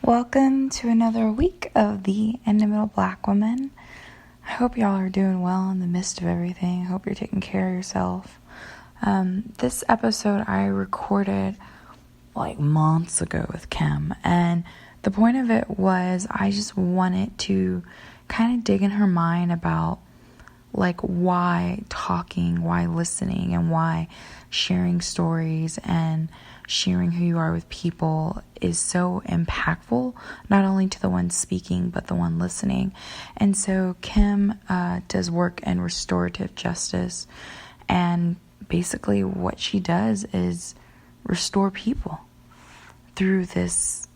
Welcome to another week of the In the Middle Black Woman. I hope y'all are doing well in the midst of everything. I hope you're taking care of yourself. This episode I recorded like months ago with Kim, and the point of it was I just wanted to kind of dig in her mind about like why talking, why listening, and why sharing stories and sharing who you are with people is so impactful, not only to the one speaking, but the one listening. And so Kim does work in restorative justice, and basically what she does is restore people through this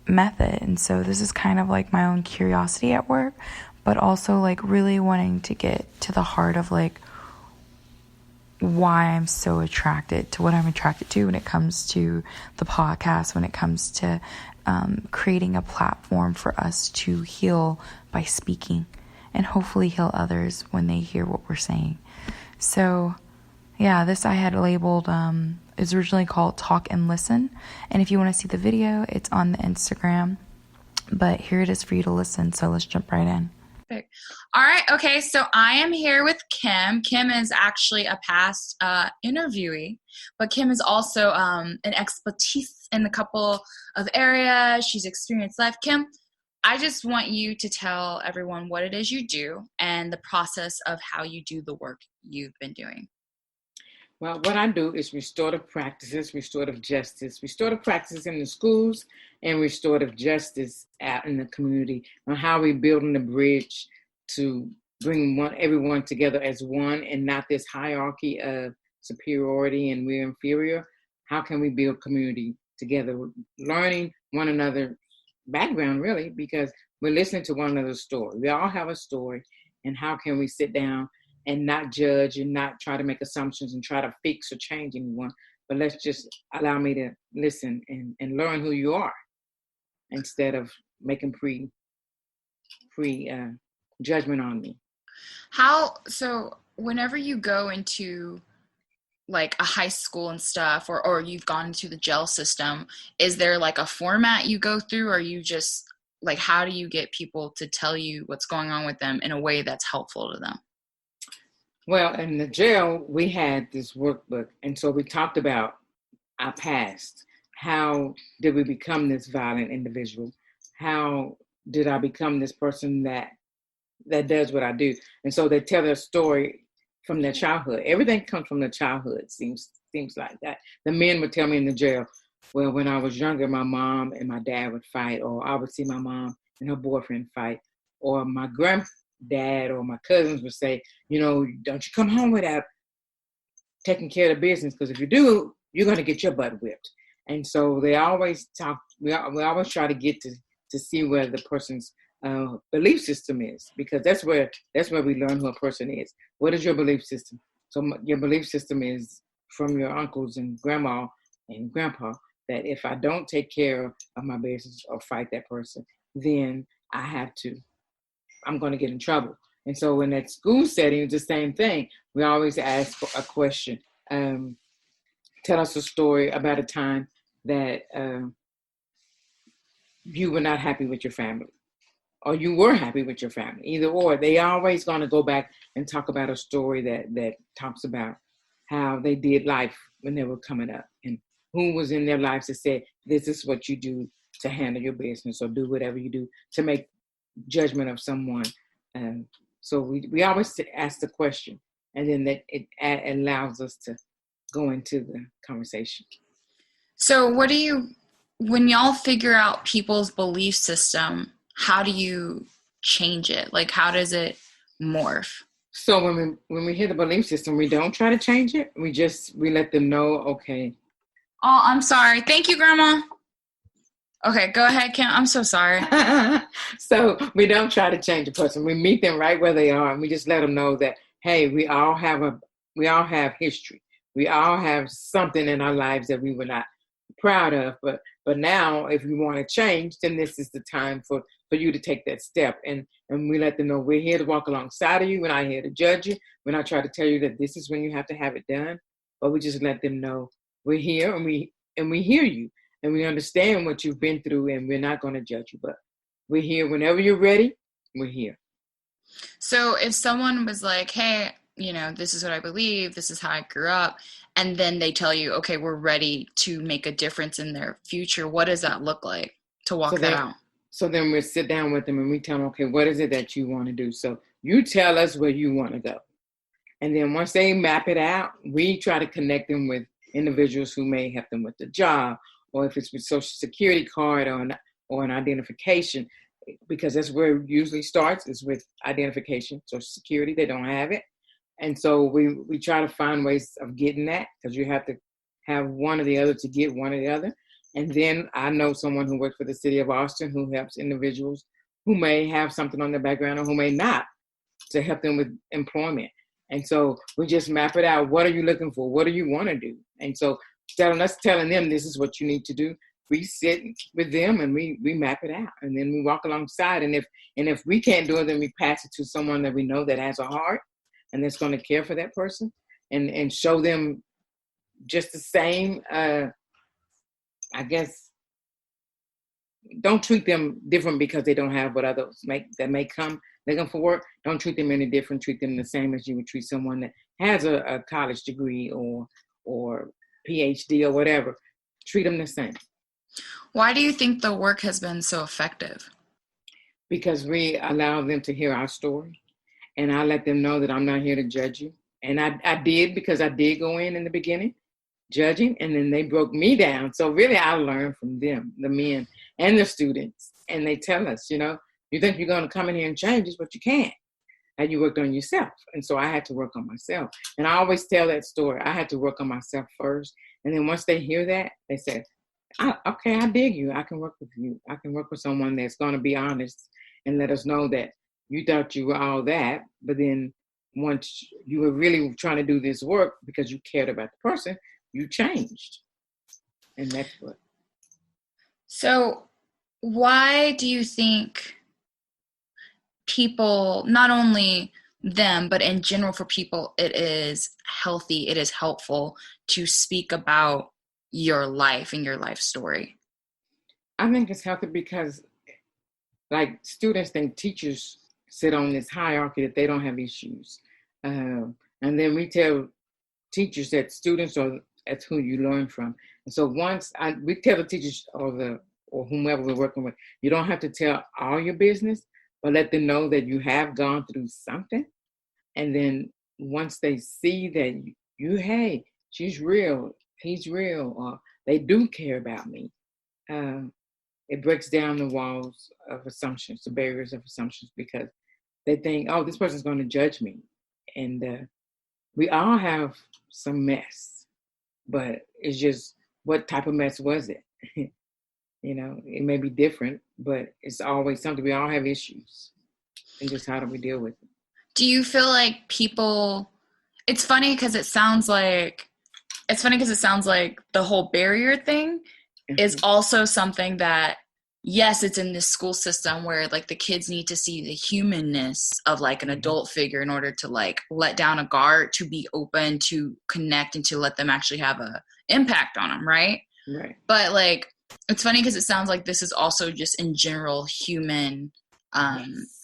method. And so this is kind of like my own curiosity at work, but also like really wanting to get to the heart of like why I'm so attracted to what I'm attracted to when it comes to the podcast, when it comes to creating a platform for us to heal by speaking and hopefully heal others when they hear what we're saying. So yeah, this I had labeled, it's originally called Talk and Listen. And if you want to see the video, it's on the Instagram. But here it is for you to listen. So let's jump right in. Perfect. All right. Okay. So I am here with Kim. Kim is actually a past interviewee, but Kim is also an expertise in a couple of areas. She's experienced life. Kim, I just want you to tell everyone what it is you do and the process of how you do the work you've been doing. Well, what I do is restorative practices, restorative justice, restorative practices in the schools, and restorative justice out in the community on how we building the bridge to bring everyone together as one and not this hierarchy of superiority and we're inferior. How can we build community together, learning one another's background really, because we're listening to one another's story. We all have a story, and how can we sit down and not judge and not try to make assumptions and try to fix or change anyone, but let's just allow me to listen and learn who you are instead of making pre judgment on me. So whenever you go into like a high school and stuff, or you've gone into the jail system, is there like a format you go through, or you just like, how do you get people to tell you what's going on with them in a way that's helpful to them? Well, in the jail, we had this workbook, and so we talked about our past. How did we become this violent individual? How did I become this person that does what I do? And so they tell their story from their childhood. Everything comes from their childhood, seems like that. The men would tell me in the jail, well, when I was younger, my mom and my dad would fight, or I would see my mom and her boyfriend fight, or my granddad or my cousins would say, don't you come home without taking care of the business, because if you do, you're going to get your butt whipped. And so they always talk, we always try to get to see where the person's belief system is, because that's where we learn who a person is. What is your belief system? So your belief system is from your uncles and grandma and grandpa, that if I don't take care of my business or fight that person, then I'm going to get in trouble. And so in that school setting, it's the same thing. We always ask a question. Tell us a story about a time that you were not happy with your family, or you were happy with your family. Either or, they always going to go back and talk about a story that talks about how they did life when they were coming up, and who was in their lives that said, this is what you do to handle your business, or do whatever you do to make judgment of someone. So we always ask the question, and then that it allows us to go into the conversation. So when y'all figure out people's belief system, how do you change it? Like, how does it morph? So when we hear the belief system, we don't try to change it. We let them know, okay. Oh, I'm sorry. Thank you, Grandma. Okay, go ahead, Kim. I'm so sorry. So we don't try to change a person. We meet them right where they are, and we just let them know that, hey, we all have history. We all have something in our lives that we were not proud of. But now, if you want to change, then this is the time for you to take that step. And we let them know we're here to walk alongside of you. We're not here to judge you. We're not trying to tell you that this is when you have to have it done. But we just let them know we're here and we hear you. and we understand what you've been through, and we're not going to judge you, but we're here whenever you're ready. We're here. So if someone was like, hey, this is what I believe, this is how I grew up, and then they tell you, okay, we're ready to make a difference in their future, what does that look like to walk that out? So then we sit down with them and we tell them, okay, what is it that you want to do? So you tell us where you want to go. And then once they map it out, we try to connect them with individuals who may help them with the job, or if it's with Social Security card or an identification, because that's where it usually starts, is with identification. Social Security, they don't have it. And so we try to find ways of getting that, because you have to have one or the other to get one or the other. And then I know someone who works for the city of Austin who helps individuals who may have something on their background or who may not, to help them with employment. And so we just map it out. What are you looking for? What do you want to do? And so telling them this is what you need to do, we sit with them and we map it out, and then we walk alongside. And if we can't do it, then we pass it to someone that we know that has a heart and that's going to care for that person and show them just the same, I guess, don't treat them different because they don't have what others that may come looking for work. Don't treat them any different. Treat them the same as you would treat someone that has a college degree or PhD or whatever. Treat them the same. Why do you think the work has been so effective? Because we allow them to hear our story, and I let them know that I'm not here to judge you. And I did, because I did go in the beginning judging, and then they broke me down. So really I learned from them, the men and the students, and they tell us, you think you're going to come in here and change this, but you can't. And you worked on yourself. And so I had to work on myself. And I always tell that story. I had to work on myself first. And then once they hear that, they say, okay, I dig you. I can work with you. I can work with someone that's going to be honest and let us know that you thought you were all that, but then once you were really trying to do this work because you cared about the person, you changed. And that's what. So why do you think people, not only them, but in general for people, it is healthy, it is helpful to speak about your life and your life story? I think it's healthy because, like, students think teachers sit on this hierarchy that they don't have issues. And then we tell teachers that students that's who you learn from. And so we tell the teachers or whomever we're working with, you don't have to tell all your business, but let them know that you have gone through something. And then once they see that hey, she's real, he's real, or they do care about me, it breaks down the walls of assumptions, the barriers of assumptions, because they think, oh, this person's going to judge me. And we all have some mess, but it's just, what type of mess was it? It may be different, but it's always something. We all have issues, and just how do we deal with it? Do you feel like people, it's funny because it sounds like the whole barrier thing is also something that, yes, it's in this school system where like the kids need to see the humanness of like an adult figure in order to like let down a guard, to be open, to connect, and to let them actually have a impact on them, right? Right. But like, it's funny because it sounds like this is also just in general human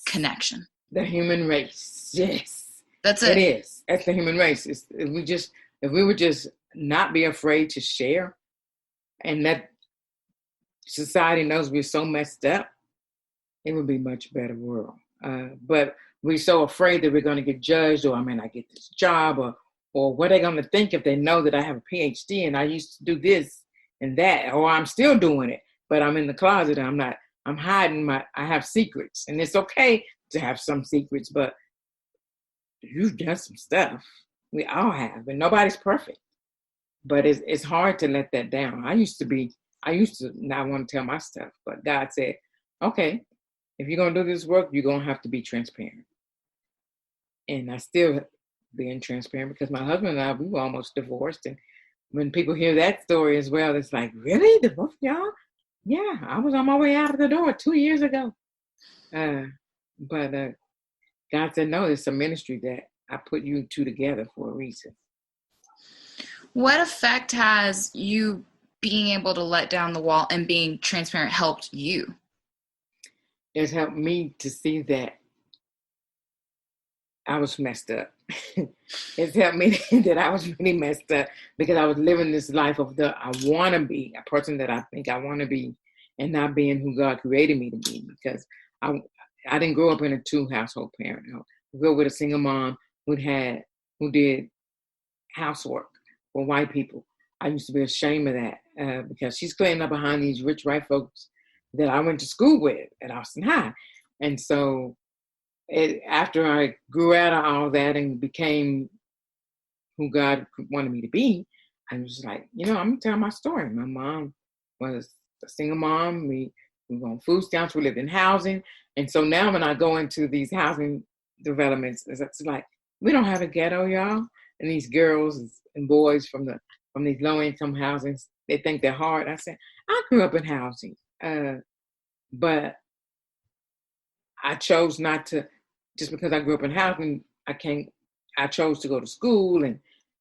connection. The human race, yes. That's it. It is. That's the human race. If we would just not be afraid to share, and that society knows we're so messed up, it would be a much better world. But we're so afraid that we're going to get judged, or I may not get this job, or what are they going to think if they know that I have a PhD and I used to do this and that, or I'm still doing it, but I'm in the closet and I'm hiding I have secrets. And it's okay to have some secrets, but you've done some stuff. We all have, and nobody's perfect. But it's hard to let that down. I used to not want to tell my stuff, but God said, okay, if you're going to do this work, you're going to have to be transparent. And I still being transparent, because my husband and I, we were almost divorced. And when people hear that story as well, it's like, really? The both of y'all? Yeah, I was on my way out of the door 2 years ago. But God said, no, it's a ministry that I put you two together for a reason. What effect has you being able to let down the wall and being transparent helped you? It's helped me to see that I was messed up. It's helped me that I was really messed up because I was living this life of I want to be a person that I think I want to be, and not being who God created me to be. Because I didn't grow up in a two household parent. I grew up with a single mom who did housework for white people. I used to be ashamed of that because she's cleaning up behind these rich white folks that I went to school with at Austin High, and so after I grew out of all that and became who God wanted me to be, I was like, I'm gonna tell my story. My mom was a single mom. We were on food stamps. We lived in housing, and so now when I go into these housing developments, it's like we don't have a ghetto, y'all. And these girls and boys from these low income housings, they think they're hard. I said, I grew up in housing, but I chose not to. Just because I grew up in housing, I chose to go to school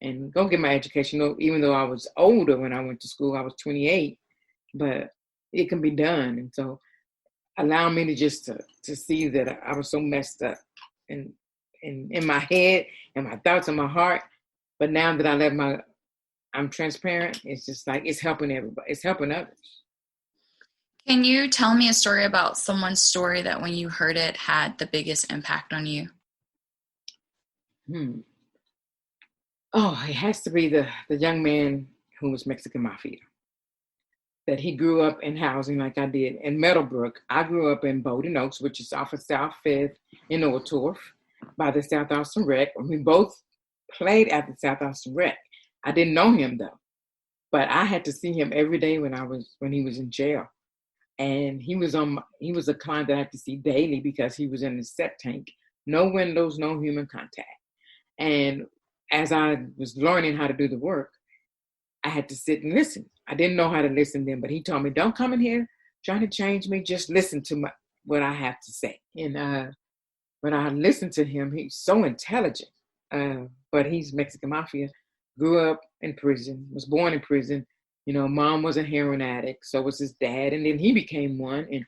and go get my education. Even though I was older when I went to school, I was 28, but it can be done. And so allow me to just to see that I was so messed up in my head and my thoughts and my heart. But now that I'm transparent, it's just like, it's helping everybody. It's helping others. Can you tell me a story about someone's story that when you heard it had the biggest impact on you? Oh, it has to be the young man who was Mexican Mafia. That he grew up in housing like I did in Meadowbrook. I grew up in Bowden Oaks, which is off of South 5th in Ortorf by the South Austin Rec. We both played at the South Austin Rec. I didn't know him though, but I had to see him every day when he was in jail. And he was a client that I had to see daily because he was in the set tank. No windows, no human contact. And as I was learning how to do the work, I had to sit and listen. I didn't know how to listen then, but he told me, don't come in here trying to change me. Just listen to what I have to say. And when I listened to him, he's so intelligent, but he's Mexican Mafia, grew up in prison, was born in prison. Mom was a heroin addict, so was his dad. And then he became one and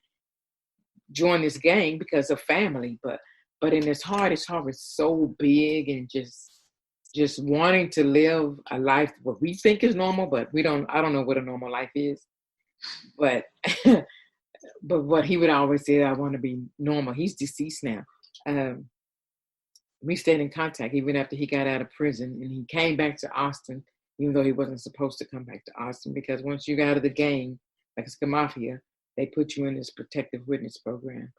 joined this gang because of family. But in his heart was so big and just wanting to live a life what we think is normal, but I don't know what a normal life is. But but what he would always say, I want to be normal. He's deceased now. We stayed in contact even after he got out of prison, and he came back to Austin, even though he wasn't supposed to come back to Austin, because once you got out of the gang, Mexican Mafia, they put you in this protective witness program.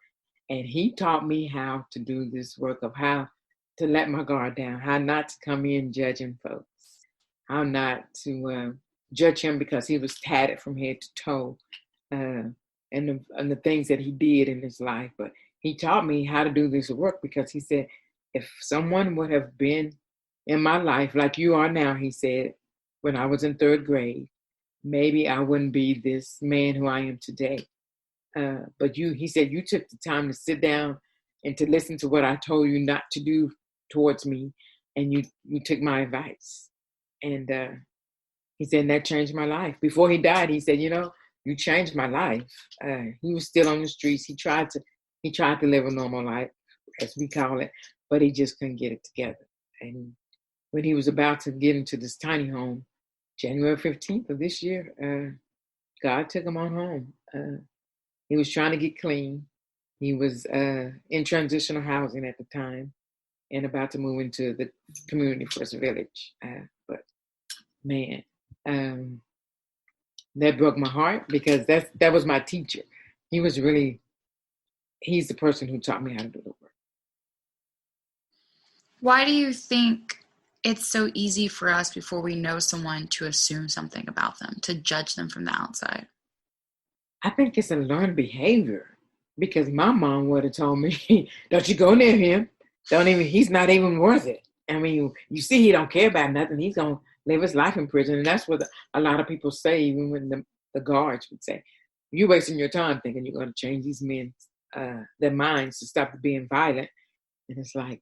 And he taught me how to do this work of how to let my guard down, how not to come in judging folks, how not to judge him because he was tatted from head to toe, and the things that he did in his life. But he taught me how to do this work because he said, if someone would have been in my life like you are now, he said, when I was in third grade, maybe I wouldn't be this man who I am today. But he said, you took the time to sit down and to listen to what I told you not to do towards me. And you took my advice. And he said, that changed my life. Before he died, he said, you changed my life. He was still on the streets. He tried to live a normal life, as we call it, but he just couldn't get it together. And when he was about to get into this tiny home, January 15th of this year, God took him on home. He was trying to get clean. He was in transitional housing at the time and about to move into the community first village. But man, that broke my heart because that was my teacher. He's the person who taught me how to do the work. Why do you think it's so easy for us before we know someone to assume something about them, to judge them from the outside? I think it's a learned behavior because my mom would have told me, don't you go near him. He's not even worth it. I mean, you see, he don't care about nothing. He's going to live his life in prison. And that's what a lot of people say, even when the guards would say, you're wasting your time thinking you're going to change these men, their minds to stop being violent. And it's like,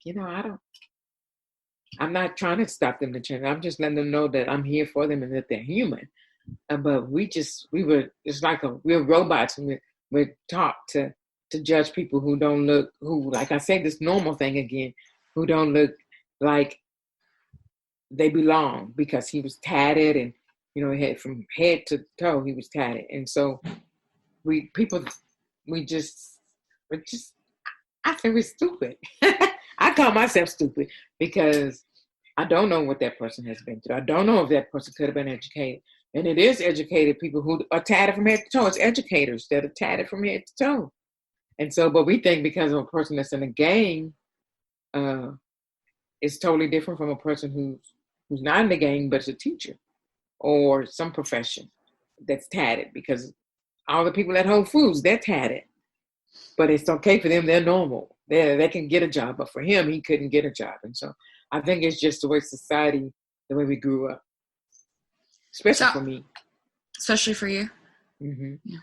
I'm not trying to stop them to change. I'm just letting them know that I'm here for them and that they're human. but it's like we're robots, and we're taught to judge people who don't look, who, like I say, this normal thing again, who don't look like they belong, because he was tatted, and he had, from head to toe, he was tatted. And so we people we just we're just I think we're stupid. I call myself stupid because I don't know what that person has been through. I don't know if that person could have been educated. And it is educated people who are tatted from head to toe. It's educators that are tatted from head to toe. And so, but we think because of a person that's in a gang, it's totally different from a person who's not in the gang, but is a teacher or some profession that's tatted, because all the people at Whole Foods, they're tatted. But it's okay for them. They're normal. They can get a job. But for him, he couldn't get a job. And so I think it's just the way society, the way we grew up, especially for me. Especially for you? Mm-hmm. Yeah.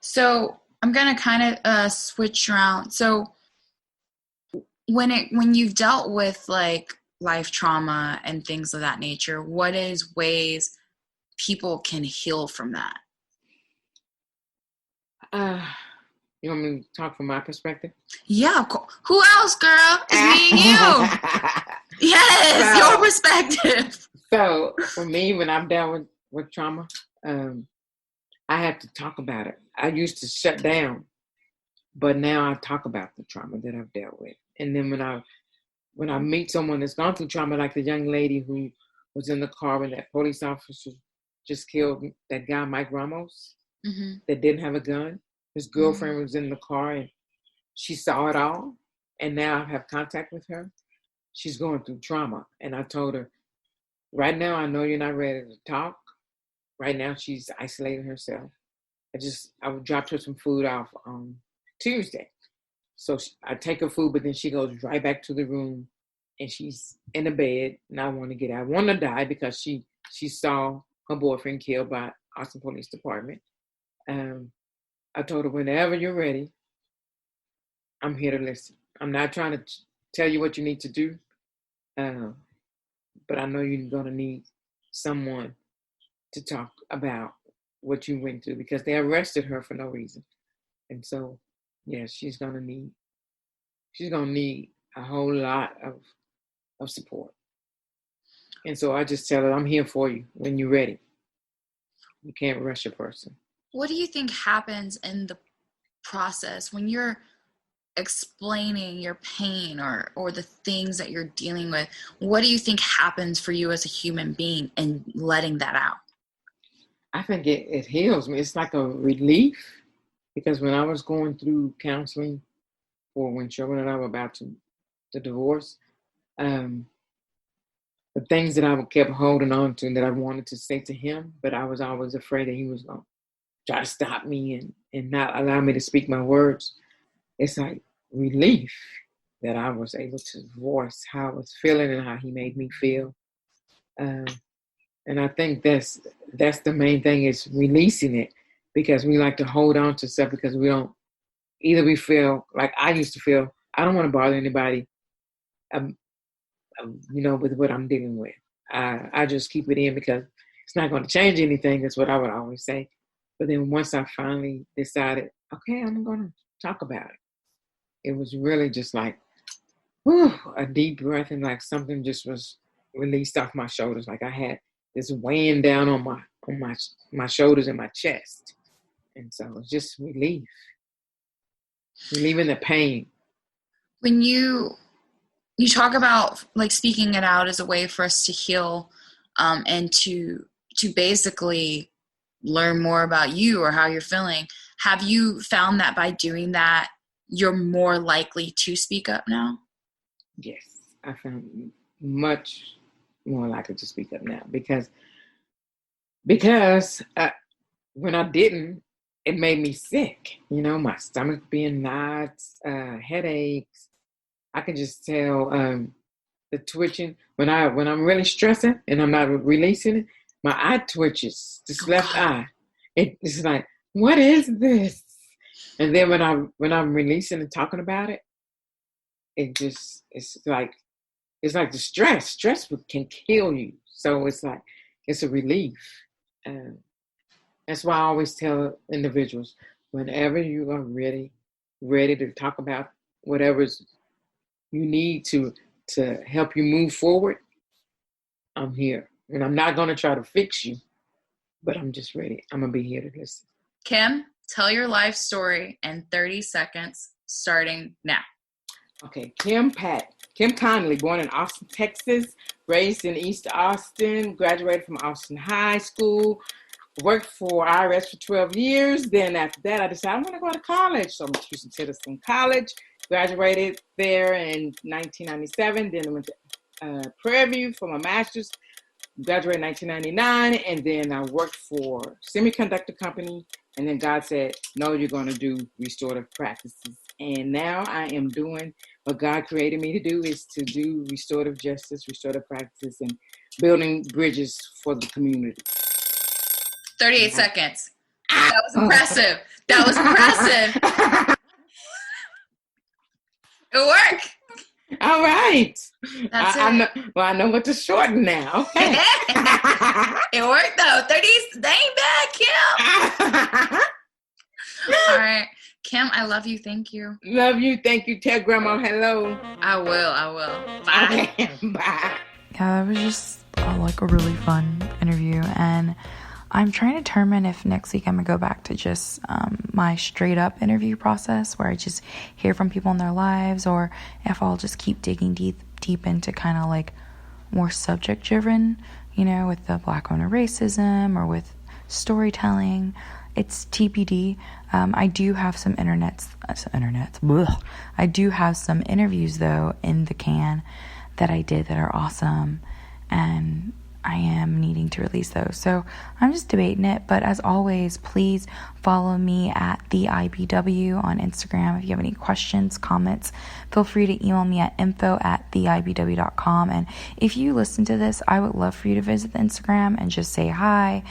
So I'm going to kind of switch around. So when you've dealt with like life trauma and things of that nature, what is ways people can heal from that? You want me to talk from my perspective? Yeah, of course. Who else, girl? It's me and you. Yes, your perspective. So for me, when I'm dealt with trauma, I have to talk about it. I used to shut down, but now I talk about the trauma that I've dealt with. And then when I meet someone that's gone through trauma, like the young lady who was in the car when that police officer just killed that guy, Mike Ramos, that didn't have a gun. His girlfriend was in the car, and she saw it all. And now I have contact with her. She's going through trauma. And I told her, right now, I know you're not ready to talk. Right now, she's isolating herself. I dropped her some food off on Tuesday. So I take her food, but then she goes right back to the room, and she's in the bed, and I want to get out. I want to die because she saw her boyfriend killed by Austin Police Department. I told her, whenever you're ready, I'm here to listen. I'm not trying to tell you what you need to do, but I know you're going to need someone to talk about what you went through, because they arrested her for no reason. And so, yeah, she's going to need a whole lot of support. And so I just tell her, I'm here for you when you're ready. You can't rush a person. What do you think happens in the process when you're explaining your pain or the things that you're dealing with? What do you think happens for you as a human being in letting that out? I think it heals me. It's like a relief, because when I was going through counseling for when Sherman and I were about to divorce, the things that I kept holding on to that I wanted to say to him, but I was always afraid that he was going to try to stop me and not allow me to speak my words. It's like relief that I was able to voice how I was feeling and how he made me feel. And I think that's the main thing, is releasing it, because we like to hold on to stuff because we feel like I used to feel, I don't want to bother anybody, with what I'm dealing with. I just keep it in because it's not going to change anything. That's what I would always say. But then once I finally decided, okay, I'm going to talk about it, it was really just like, whew, a deep breath, and like something just was released off my shoulders. Like I had this weighing down on my shoulders and my chest. And so it's just relieving the pain. When you talk about like speaking it out as a way for us to heal, and to basically learn more about you or how you're feeling, have you found that by doing that, you're more likely to speak up now? Yes, I found much more likely to speak up now, because when I didn't, it made me sick. My stomach being knots, headaches. I can just tell the twitching when I'm really stressing and I'm not releasing it. My eye twitches, this left eye. It's like, what is this? And then when I'm releasing and talking about it, it's like the stress. Stress can kill you. So it's like, it's a relief. That's why I always tell individuals, whenever you are ready to talk about whatever's you need to help you move forward, I'm here. And I'm not going to try to fix you, but I'm just ready. I'm going to be here to listen. Kim, tell your life story in 30 seconds, starting now. Okay, Kim Conley, born in Austin, Texas, raised in East Austin, graduated from Austin High School, worked for IRS for 12 years. Then after that, I decided I want to go to college. So I went to Houston Citizen College, graduated there in 1997. Then I went to Prairie View for my master's, graduated in 1999. And then I worked for a semiconductor company. And then God said, no, you're going to do restorative practices. And now I am doing what God created me to do, is to do restorative justice, restorative practices, and building bridges for the community. 38 seconds. That was impressive. That was impressive. It worked. All right. That's it. I know what to shorten now. It worked though. 30. That ain't bad, Kim. All right. Kim, I love you. Thank you. Love you. Thank you. Tell Grandma hello. I will. Bye. Okay, bye. Yeah, that was just like a really fun interview, and I'm trying to determine if next week I'm gonna go back to just my straight up interview process where I just hear from people in their lives, or if I'll just keep digging deep into kind of like more subject driven, with the Black women racism or with storytelling. It's TBD. I do have some I do have some interviews though in the can that I did that are awesome, and I am needing to release those. So I'm just debating it. But as always, please follow me at the IBW on Instagram. If you have any questions, comments, feel free to email me at info@theibw.com. And if you listen to this, I would love for you to visit the Instagram and just say hi,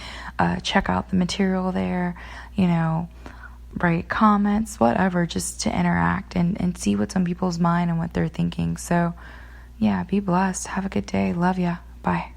check out the material there, write comments, whatever, just to interact and see what's on people's mind and what they're thinking. So yeah, be blessed. Have a good day. Love ya. Bye.